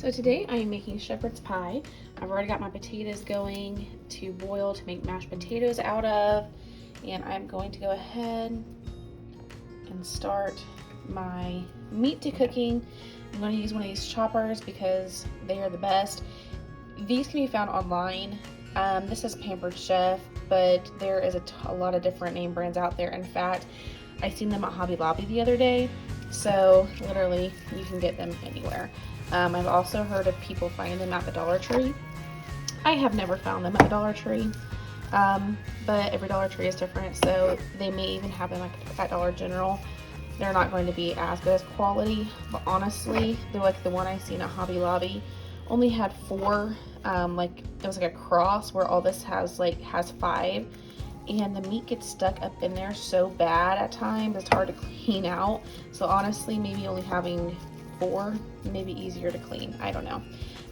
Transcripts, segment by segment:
So today I am making shepherd's pie. I've already got my potatoes going to boil to make mashed potatoes out of, and I'm going to go ahead and start my meat to cooking. I'm going to use one of these choppers because they are the best. These can be found online. This is Pampered Chef, but there is a lot of different name brands out there. In fact, I seen them at Hobby Lobby the other day, so literally you can get them anywhere. I've also heard of people finding them at the Dollar Tree. I have never found them at the Dollar Tree, but every Dollar Tree is different, so they may even have them like at Dollar General. They're not going to be as good as quality, but honestly, they're like the one I seen at Hobby Lobby only had 4, like it was like a cross where all this has 5, and the meat gets stuck up in there so bad at times it's hard to clean out. So honestly, maybe only having 4 maybe easier to clean. I don't know.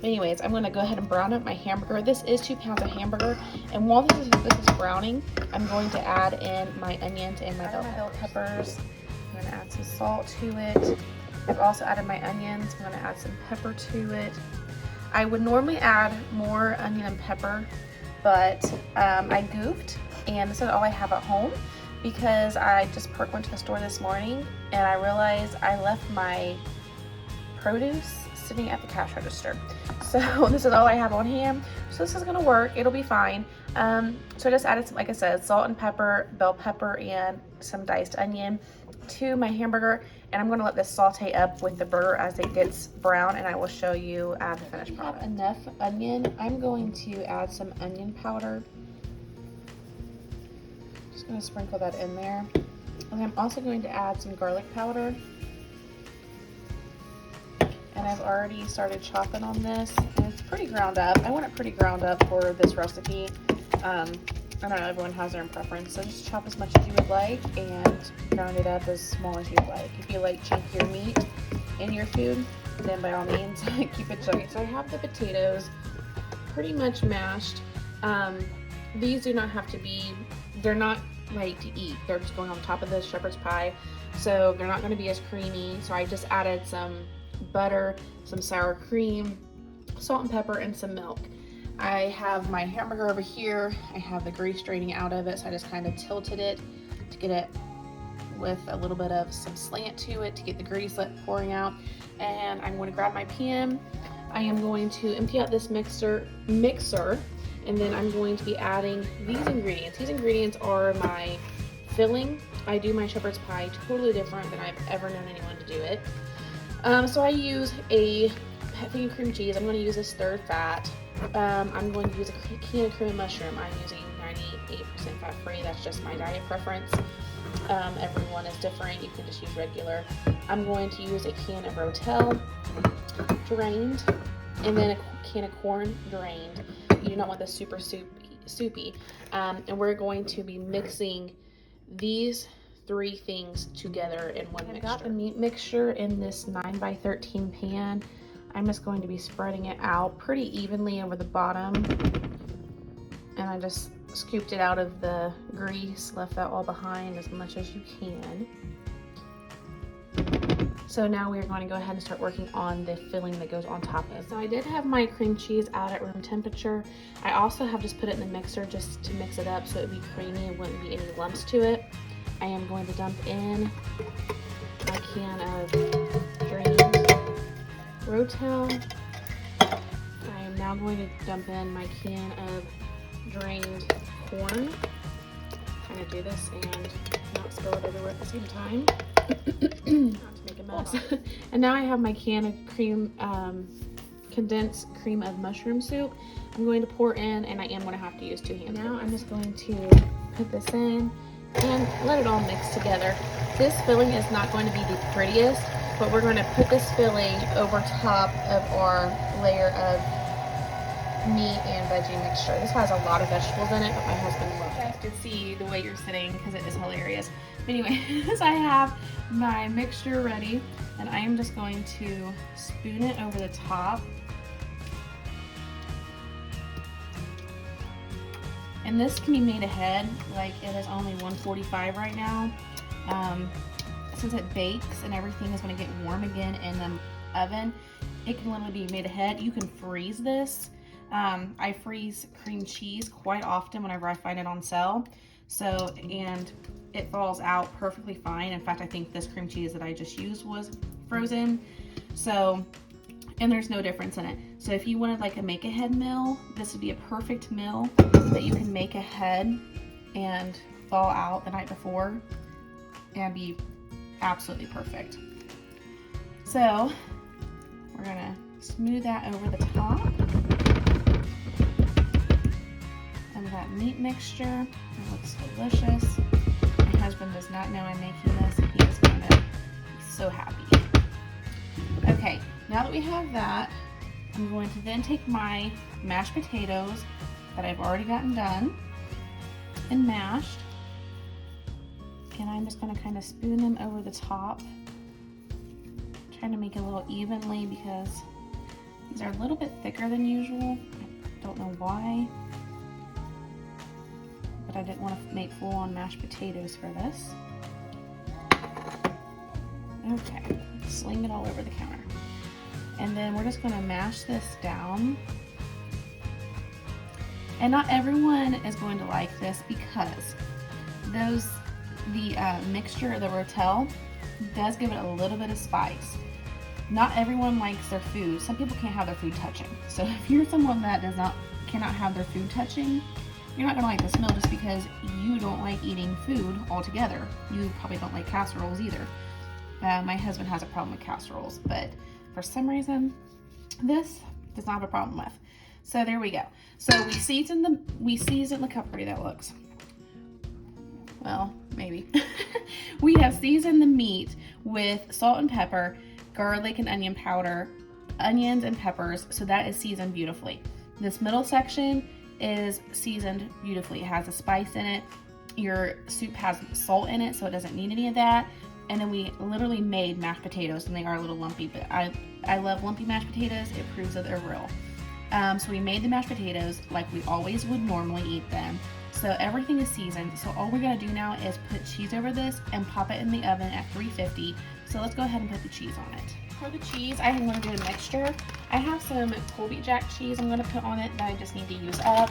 But anyways, I'm going to go ahead and brown up my hamburger. This is 2 pounds of hamburger, and while this is browning, I'm going to add in my onions and my bell peppers. I'm going to add some salt to it. I've also added my onions. I'm going to add some pepper to it. I would normally add more onion and pepper, but I goofed, and this is all I have at home because I just went to the store this morning and I realized I left my produce sitting at the cash register. So this is all I have on hand. So this is gonna work, it'll be fine. So I just added some, like I said, salt and pepper, bell pepper, and some diced onion to my hamburger. And I'm gonna let this saute up with the burger as it gets brown, and I will show you the finished product. Enough onion, I'm going to add some onion powder. Just gonna sprinkle that in there. And I'm also going to add some garlic powder. And I've already started chopping on this, and it's pretty ground up. I want it pretty ground up for this recipe. I don't know, everyone has their own preference, so just chop as much as you would like and ground it up as small as you'd like. If you like chunkier meat in your food, then by all means keep it chunky. So I have the potatoes pretty much mashed. These do not have to be, they're not ready to eat. They're just going on top of the shepherd's pie, so they're not going to be as creamy. So I just added some butter, some sour cream, salt and pepper, and some milk. I have my hamburger over here. I have the grease draining out of it, so I just kind of tilted it to get it with a little bit of some slant to it to get the grease pouring out. And I'm going to grab my pan. I am going to empty out this mixer, and then I'm going to be adding these ingredients. These ingredients are my filling. I do my shepherd's pie totally different than I've ever known anyone to do it. So I use a thing of cream cheese. I'm going to use a stirred fat. I'm going to use a can of cream of mushroom. I'm using 98% fat free. That's just my diet preference. Everyone is different. You can just use regular. I'm going to use a can of Rotel drained, and then a can of corn drained. You do not want this super soupy. And we're going to be mixing these 3 things together in one mixture. I've got the meat mixture in this 9x13 pan. I'm just going to be spreading it out pretty evenly over the bottom, and I just scooped it out of the grease, left that all behind as much as you can. So now we are going to go ahead and start working on the filling that goes on top of it. So I did have my cream cheese out at room temperature. I also have just put it in the mixer just to mix it up so it would be creamy and wouldn't be any lumps to it. I am going to dump in my can of drained Rotel. I am now going to dump in my can of drained corn. I'm going to do this and not spill it everywhere at the same time. Not to make a mess. And now I have my can of condensed cream of mushroom soup. I'm going to pour in, and I am going to have to use 2 hands. Now I'm just going to put this in and let it all mix together. This filling is not going to be the prettiest, but we're going to put this filling over top of our layer of meat and veggie mixture. This has a lot of vegetables in it, but my husband loves it. You guys can see the way you're sitting because it is hilarious. But anyways, I have my mixture ready, and I am just going to spoon it over the top. And this can be made ahead, like it is only 145 right now. Since it bakes and everything is going to get warm again in the oven, it can literally be made ahead. You can freeze this. I freeze cream cheese quite often whenever I find it on sale. So, and it falls out perfectly fine. In fact, I think this cream cheese that I just used was frozen. So, and there's no difference in it. So if you wanted like a make ahead meal, this would be a perfect meal that you can make ahead and thaw out the night before and be absolutely perfect. So we're gonna smooth that over the top. And that meat mixture, it looks delicious. My husband does not know I'm making this. He is gonna be so happy. Okay, now that we have that, I'm going to then take my mashed potatoes that I've already gotten done and mashed, and I'm just going to kind of spoon them over the top, trying to make it a little evenly because these are a little bit thicker than usual. I don't know why, but I didn't want to make full-on mashed potatoes for this. Okay, sling it all over the counter. And then we're just gonna mash this down. And not everyone is going to like this because the mixture of the Rotel does give it a little bit of spice. Not everyone likes their food. Some people can't have their food touching. So if you're someone that cannot have their food touching, you're not gonna like this meal just because you don't like eating food altogether. You probably don't like casseroles either. My husband has a problem with casseroles, but for some reason, this does not have a problem with. So there we go. So we season, look how pretty that looks. Well, maybe. We have seasoned the meat with salt and pepper, garlic and onion powder, onions and peppers, so that is seasoned beautifully. This middle section is seasoned beautifully. It has a spice in it. Your soup has salt in it, so it doesn't need any of that. And then we literally made mashed potatoes, and they are a little lumpy, but I love lumpy mashed potatoes. It proves that they're real. So we made the mashed potatoes like we always would normally eat them. So everything is seasoned. So all we gotta do now is put cheese over this and pop it in the oven at 350. So let's go ahead and put the cheese on it. For the cheese, I am gonna do a mixture. I have some Colby Jack cheese I'm gonna put on it that I just need to use up.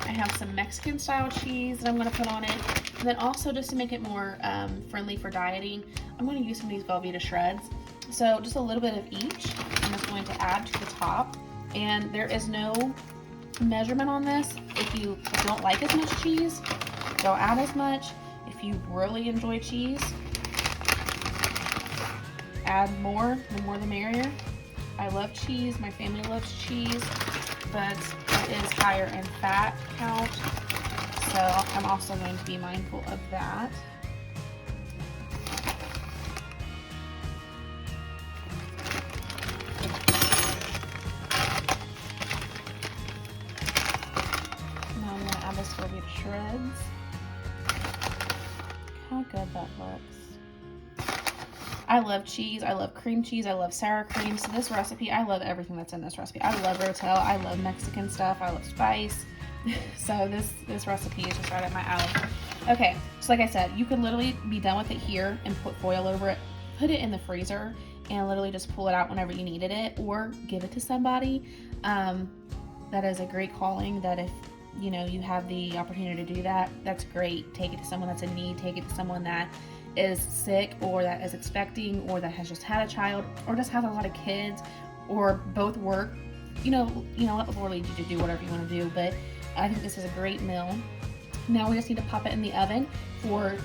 I have some Mexican style cheese that I'm going to put on it. And then also, just to make it more friendly for dieting, I'm going to use some of these Velveeta shreds. So just a little bit of each I'm just going to add to the top. And there is no measurement on this. If you don't like as much cheese, don't add as much. If you really enjoy cheese, add more. The more the merrier. I love cheese. My family loves cheese, but it is higher in fat count, so I'm also going to be mindful of that. Now I'm going to add this Velveeta shreds. How good that looks. I love cheese, I love cream cheese, I love sour cream. So this recipe, I love everything that's in this recipe. I love Rotel, I love Mexican stuff, I love spice. So this recipe is just right up my alley. Okay, so like I said, you could literally be done with it here and put foil over it, put it in the freezer, and literally just pull it out whenever you needed it, or give it to somebody. That is a great calling. That if you know you have the opportunity to do that, that's great. Take it to someone that's in need, take it to someone that is sick or that is expecting or that has just had a child or just has a lot of kids or both work. You know, let the Lord lead you to do whatever you want to do, but I think this is a great meal. Now we just need to pop it in the oven for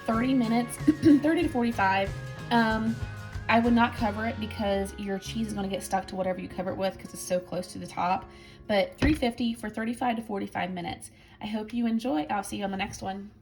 30 minutes, 30 to 45. I would not cover it because your cheese is going to get stuck to whatever you cover it with because it's so close to the top. But 350 for 35 to 45 minutes. I hope you enjoy. I'll see you on the next one.